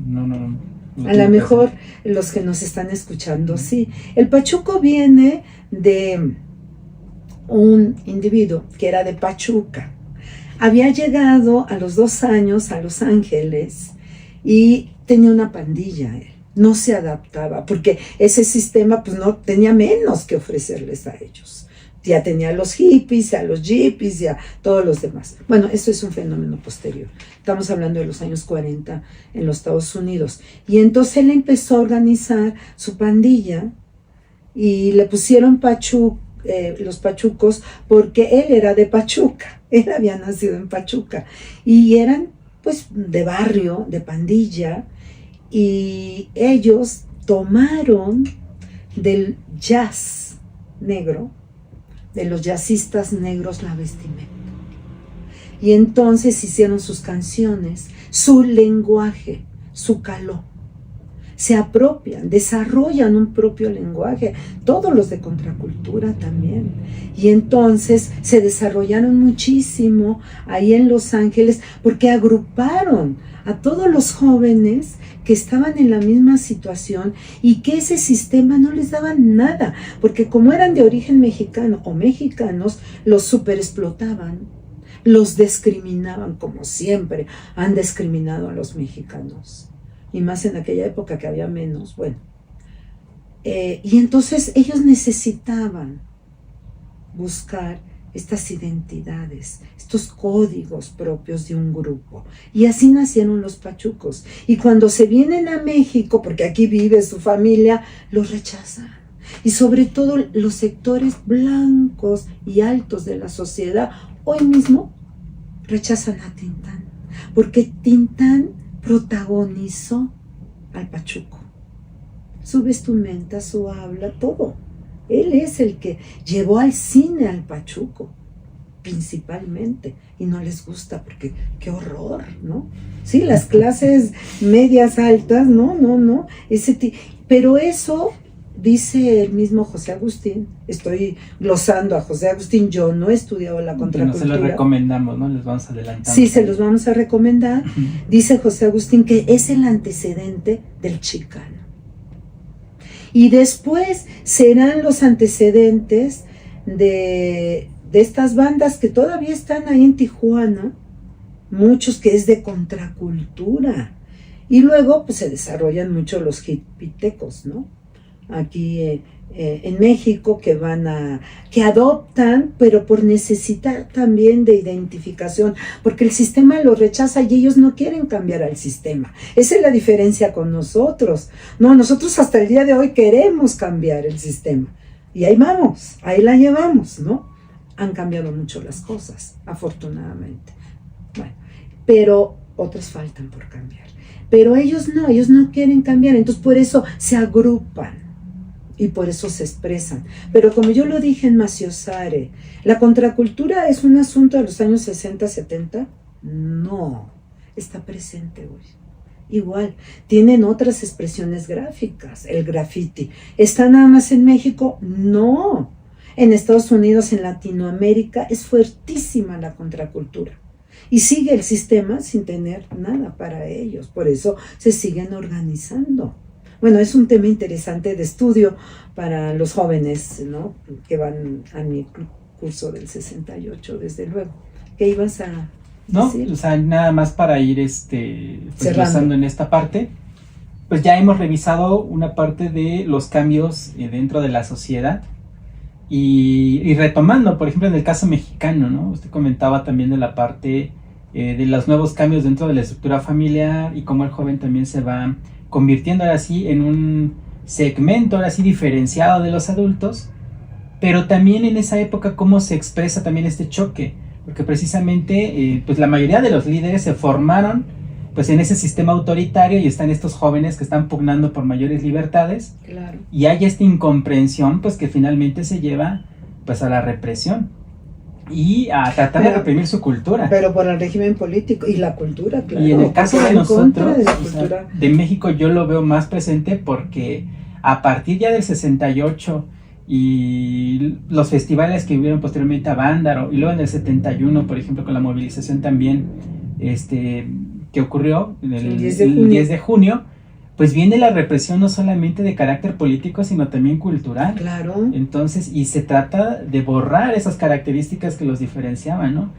A lo mejor los que nos están escuchando, sí. El pachuco viene de un individuo que era de Pachuca. Había llegado a los 2 años a Los Ángeles y tenía una pandilla él. no se adaptaba, porque ese sistema pues no tenía menos que ofrecerles a ellos. Ya tenía a los hippies, a los yippies y a todos los demás. Bueno, eso es un fenómeno posterior. Estamos hablando de los años 40 en los Estados Unidos. Y entonces él empezó a organizar su pandilla y le pusieron los pachucos porque él era de Pachuca. Él había nacido en Pachuca. Y eran pues de barrio, de pandilla, y ellos tomaron del jazz negro, de los jazzistas negros, la vestimenta. Y entonces hicieron sus canciones, su lenguaje, su caló. Se apropian, desarrollan un propio lenguaje, todos los de contracultura también. Y entonces se desarrollaron muchísimo ahí en Los Ángeles porque agruparon a todos los jóvenes que estaban en la misma situación y que ese sistema no les daba nada, porque como eran de origen mexicano o mexicanos, los superexplotaban, los discriminaban como siempre han discriminado a los mexicanos. Y más en aquella época que había menos, bueno. Y entonces ellos necesitaban buscar estas identidades, estos códigos propios de un grupo. Y así nacieron los pachucos. Y cuando se vienen a México, porque aquí vive su familia, los rechazan. Y sobre todo los sectores blancos y altos de la sociedad, hoy mismo rechazan a Tintán, porque Tintán protagonizó al pachuco. Su vestimenta, su habla, todo. Él es el que llevó al cine al pachuco, principalmente, y no les gusta porque qué horror, ¿no? Sí, las clases medias altas, no, pero eso dice el mismo José Agustín. Estoy glosando a José Agustín, yo no he estudiado la contracultura. No se los recomendamos, ¿no? Les vamos adelantando. Sí, se los vamos a recomendar. Dice José Agustín que es el antecedente del chicano. Y después serán los antecedentes de estas bandas que todavía están ahí en Tijuana, muchos que es de contracultura. Y luego pues se desarrollan mucho los hipitecos, ¿no? Aquí en México que adoptan, pero por necesidad también de identificación, porque el sistema los rechaza y ellos no quieren cambiar al sistema. Esa es la diferencia con nosotros. No, nosotros hasta el día de hoy queremos cambiar el sistema. Y ahí vamos, ahí la llevamos, ¿no? Han cambiado mucho las cosas, afortunadamente. Bueno, pero otras faltan por cambiar. Pero ellos no quieren cambiar, entonces por eso se agrupan. Y por eso se expresan. Pero como yo lo dije en Maciosare, ¿la contracultura es un asunto de los años 60, 70? No, está presente hoy. Igual, tienen otras expresiones gráficas, el graffiti. ¿Está nada más en México? No. En Estados Unidos, en Latinoamérica, es fuertísima la contracultura. Y sigue el sistema sin tener nada para ellos. Por eso se siguen organizando. Bueno, es un tema interesante de estudio para los jóvenes, ¿no? Que van a mi curso del 68, desde luego. ¿Qué ibas a decir? No, o sea, nada más para ir pues, pasando en esta parte. Pues ya hemos revisado una parte de los cambios dentro de la sociedad y retomando, por ejemplo, en el caso mexicano, ¿no? Usted comentaba también de la parte de los nuevos cambios dentro de la estructura familiar y cómo el joven también se va convirtiendo ahora sí en un segmento ahora sí diferenciado de los adultos, pero también en esa época cómo se expresa también este choque, porque precisamente pues la mayoría de los líderes se formaron pues en ese sistema autoritario y están estos jóvenes que están pugnando por mayores libertades. Claro. Y hay esta incomprensión pues que finalmente se lleva pues a la represión y a tratar de reprimir su cultura. Pero por el régimen político y la cultura, claro. Y en el caso de nosotros, de, de México, yo lo veo más presente porque a partir ya del 68 y los festivales que hubieron posteriormente a Vándaro y luego en el 71, por ejemplo, con la movilización también que ocurrió el 10 de junio, pues viene la represión no solamente de carácter político, sino también cultural. Claro. Entonces, y se trata de borrar esas características que los diferenciaban, ¿no?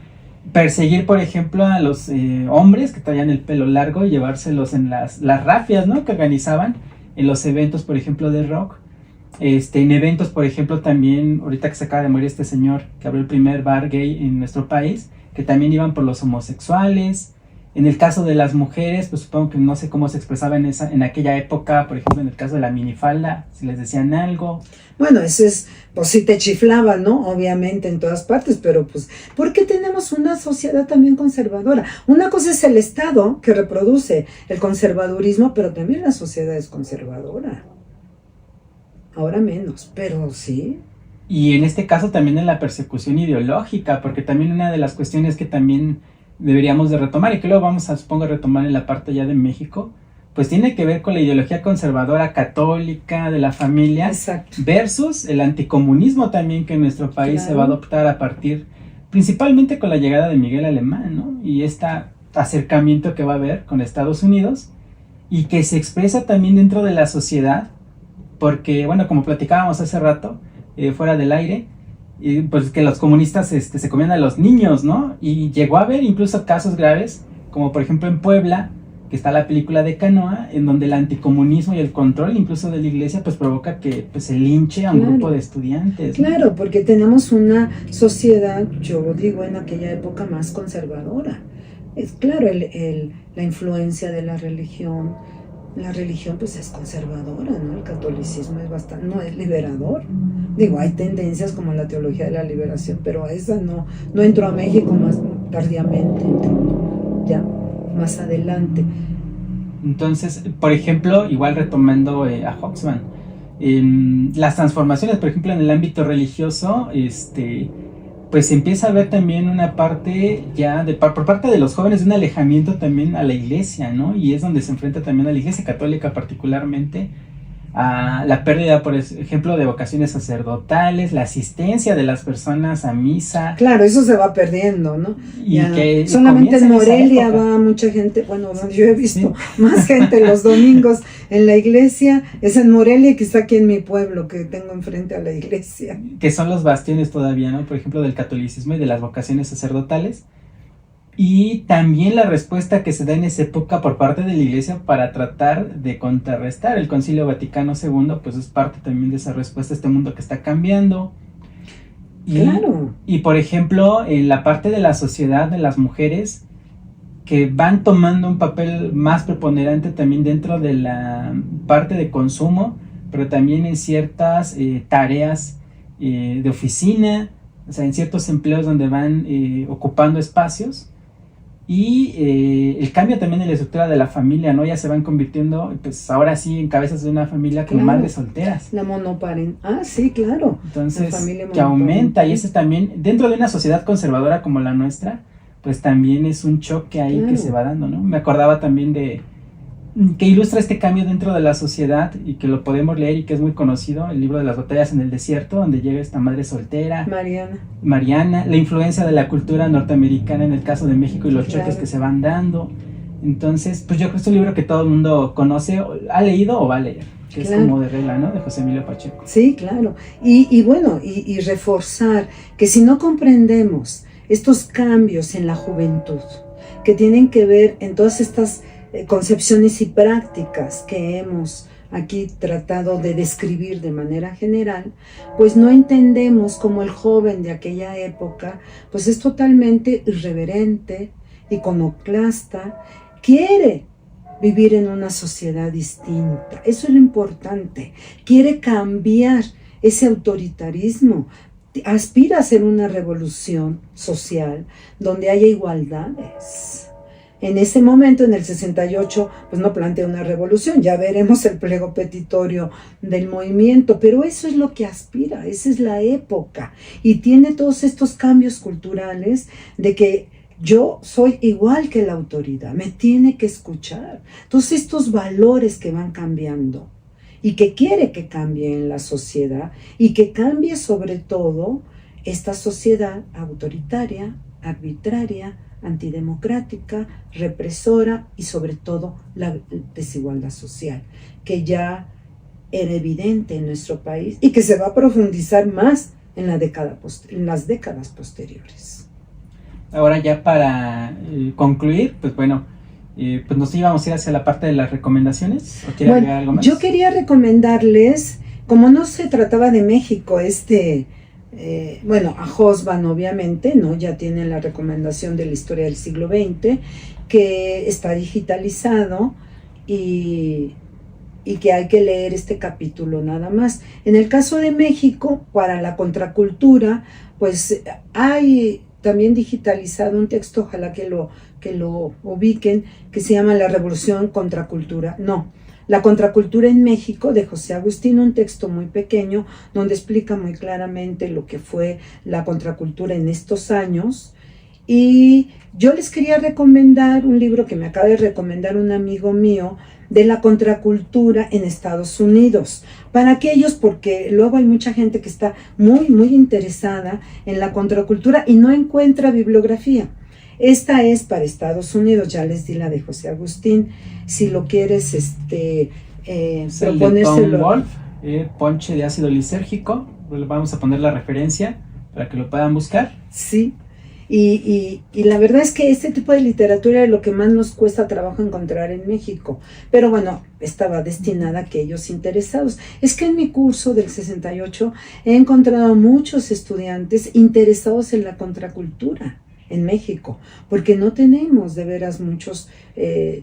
Perseguir, por ejemplo, a los hombres que traían el pelo largo y llevárselos en las rafias, ¿no? Que organizaban en los eventos, por ejemplo, de rock. En eventos, por ejemplo, también, ahorita que se acaba de morir este señor que abrió el primer bar gay en nuestro país, que también iban por los homosexuales. En el caso de las mujeres, pues supongo que no sé cómo se expresaba en aquella época, por ejemplo, en el caso de la minifalda, si les decían algo. Bueno, eso es, pues sí te chiflaba, ¿no? Obviamente en todas partes, pero pues, porque tenemos una sociedad también conservadora. Una cosa es el Estado que reproduce el conservadurismo, pero también la sociedad es conservadora. Ahora menos, pero sí. Y en este caso también en la persecución ideológica, porque también una de las cuestiones que también deberíamos de retomar, y que luego vamos a, supongo, a retomar en la parte ya de México, pues tiene que ver con la ideología conservadora católica de la familia. Exacto. Versus el anticomunismo también que en nuestro país se va a adoptar a partir, principalmente con la llegada de Miguel Alemán, ¿no? Y este acercamiento que va a haber con Estados Unidos y que se expresa también dentro de la sociedad, porque, bueno, como platicábamos hace rato, fuera del aire, pues que los comunistas se comían a los niños, ¿no? Y llegó a haber incluso casos graves, como por ejemplo en Puebla, que está la película de Canoa, en donde el anticomunismo y el control incluso de la iglesia pues provoca que pues, se linche a un grupo de estudiantes, ¿no? Claro, porque tenemos una sociedad, yo digo en aquella época, más conservadora. Es claro, la influencia de la religión pues es conservadora, ¿no? El catolicismo es bastante, no es liberador. Digo, hay tendencias como la teología de la liberación, pero esa no entró a México más tardíamente, entró ya más adelante. Entonces, por ejemplo, igual retomando a Hobsbawm, las transformaciones, por ejemplo, en el ámbito religioso, pues se empieza a ver también una parte ya por parte de los jóvenes de un alejamiento también a la iglesia, ¿no? Y es donde se enfrenta también a la iglesia católica particularmente, a la pérdida, por ejemplo, de vocaciones sacerdotales, la asistencia de las personas a misa. Claro, eso se va perdiendo, ¿no? Y que solamente en Morelia va mucha gente, bueno, yo he visto más gente los domingos en la iglesia, es en Morelia, quizá aquí en mi pueblo, que tengo enfrente a la iglesia. Que son los bastiones todavía, ¿no? Por ejemplo, del catolicismo y de las vocaciones sacerdotales. Y también la respuesta que se da en esa época por parte de la iglesia para tratar de contrarrestar el Concilio Vaticano II, pues es parte también de esa respuesta a este mundo que está cambiando. Claro. Y por ejemplo, en la parte de la sociedad de las mujeres, que van tomando un papel más preponderante también dentro de la parte de consumo, pero también en ciertas tareas de oficina, o sea, en ciertos empleos donde van ocupando espacios. Y el cambio también en la estructura de la familia, ¿no? Ya se van convirtiendo, pues ahora sí, en cabezas de una familia con madres solteras. La monoparental. Sí, claro. Entonces, que aumenta, y ese también, dentro de una sociedad conservadora como la nuestra, pues también es un choque ahí que se va dando, ¿no? Me acordaba también que ilustra este cambio dentro de la sociedad y que lo podemos leer y que es muy conocido, el libro de las batallas en el desierto, donde llega esta madre soltera, Mariana, la influencia de la cultura norteamericana en el caso de México y los choques que se van dando. Entonces, pues yo creo que es un libro que todo el mundo conoce, ha leído o va a leer, que es como de regla, ¿no? De José Emilio Pacheco. Sí, claro. Y bueno, y reforzar que si no comprendemos estos cambios en la juventud, que tienen que ver en todas estas concepciones y prácticas que hemos aquí tratado de describir de manera general, pues no entendemos cómo el joven de aquella época pues es totalmente irreverente, iconoclasta, quiere vivir en una sociedad distinta. Eso es lo importante. Quiere cambiar ese autoritarismo, aspira a hacer una revolución social donde haya igualdades. En ese momento, en el 68, pues no plantea una revolución, ya veremos el pliego petitorio del movimiento, pero eso es lo que aspira, esa es la época, y tiene todos estos cambios culturales de que yo soy igual que la autoridad, me tiene que escuchar, todos estos valores que van cambiando, y que quiere que cambie en la sociedad, y que cambie sobre todo esta sociedad autoritaria, arbitraria, antidemocrática, represora y sobre todo la desigualdad social, que ya era evidente en nuestro país y que se va a profundizar más en las décadas posteriores. Ahora ya para concluir, pues bueno, pues nos íbamos a ir hacia la parte de las recomendaciones. ¿O quiere agregar algo más? Yo quería recomendarles, como no se trataba de México, a Hobsbawm obviamente, ¿no? Ya tiene la recomendación de la historia del siglo XX, que está digitalizado y que hay que leer este capítulo nada más. En el caso de México, para la contracultura, pues hay también digitalizado un texto, ojalá que lo ubiquen, que se llama La Revolución Contracultura. No, La Contracultura en México, de José Agustín, un texto muy pequeño, donde explica muy claramente lo que fue la contracultura en estos años. Y yo les quería recomendar un libro que me acaba de recomendar un amigo mío, de la contracultura en Estados Unidos. Para aquellos, porque luego hay mucha gente que está muy, muy interesada en la contracultura y no encuentra bibliografía. Esta es para Estados Unidos, ya les di la de José Agustín. Si lo quieres proponérselo. Tom Wolfe, Ponche de ácido lisérgico. Vamos a poner la referencia para que lo puedan buscar. Sí. Y la verdad es que este tipo de literatura es lo que más nos cuesta trabajo encontrar en México. Pero bueno, estaba destinada a aquellos interesados. Es que en mi curso del 68 he encontrado muchos estudiantes interesados en la contracultura en México, porque no tenemos de veras muchos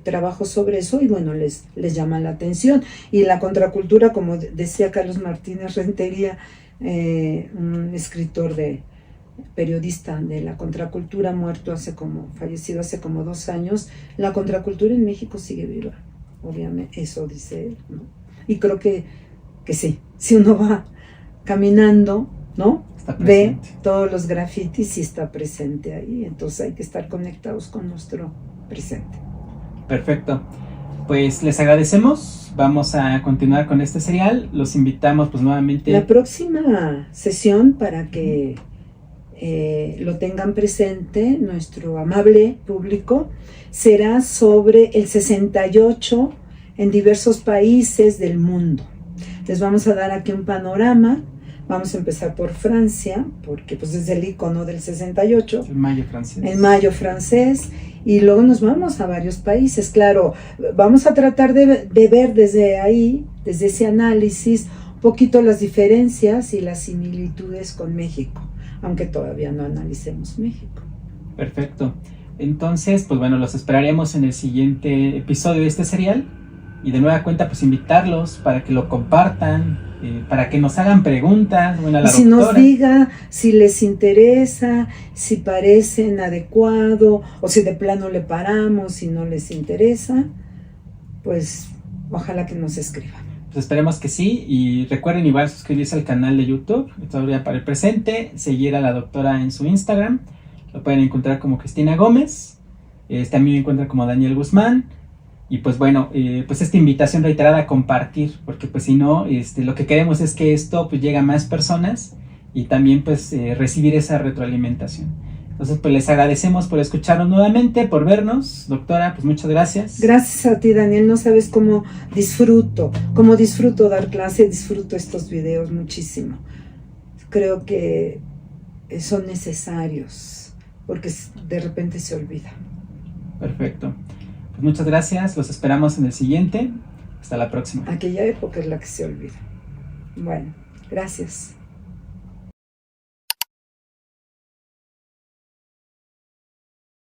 trabajos sobre eso y bueno, les llama la atención. Y la contracultura, como decía Carlos Martínez Rentería, un escritor periodista de la contracultura, fallecido hace como 2 años, la contracultura en México sigue viva, obviamente, eso dice él, ¿no? Y creo que sí, si uno va caminando, ¿no? Ve todos los grafitis y está presente ahí, entonces hay que estar conectados con nuestro presente. Perfecto, pues les agradecemos, vamos a continuar con este serial, los invitamos pues nuevamente. La próxima sesión, para que lo tengan presente, nuestro amable público, será sobre el 68 en diversos países del mundo. Les vamos a dar aquí un panorama. Vamos a empezar por Francia, porque pues es el icono del 68. El mayo francés. El mayo francés. Y luego nos vamos a varios países. Claro, vamos a tratar de ver desde ahí, desde ese análisis, un poquito las diferencias y las similitudes con México, aunque todavía no analicemos México. Perfecto. Entonces, pues bueno, los esperaremos en el siguiente episodio de este serial. Y de nueva cuenta, pues invitarlos para que lo compartan, para que nos hagan preguntas. Bueno, a la si nos diga si les interesa, si parecen adecuado, o si de plano le paramos, si no les interesa, pues ojalá que nos escriban. Pues esperemos que sí, y recuerden igual suscribirse al canal de YouTube, todavía para el presente, seguir a la doctora en su Instagram, lo pueden encontrar como Cristina Gómez, también me encuentran como Daniel Guzmán, y pues bueno, pues esta invitación reiterada a compartir, porque pues si no, lo que queremos es que esto pues llegue a más personas, y también pues recibir esa retroalimentación. Entonces pues les agradecemos por escucharnos nuevamente, por vernos, doctora, pues muchas gracias. Gracias a ti, Daniel, no sabes cómo disfruto dar clase, disfruto estos videos muchísimo. Creo que son necesarios, porque de repente se olvida. Perfecto. Pues muchas gracias, los esperamos en el siguiente. Hasta la próxima. Aquella época es la que se olvida. Bueno, gracias.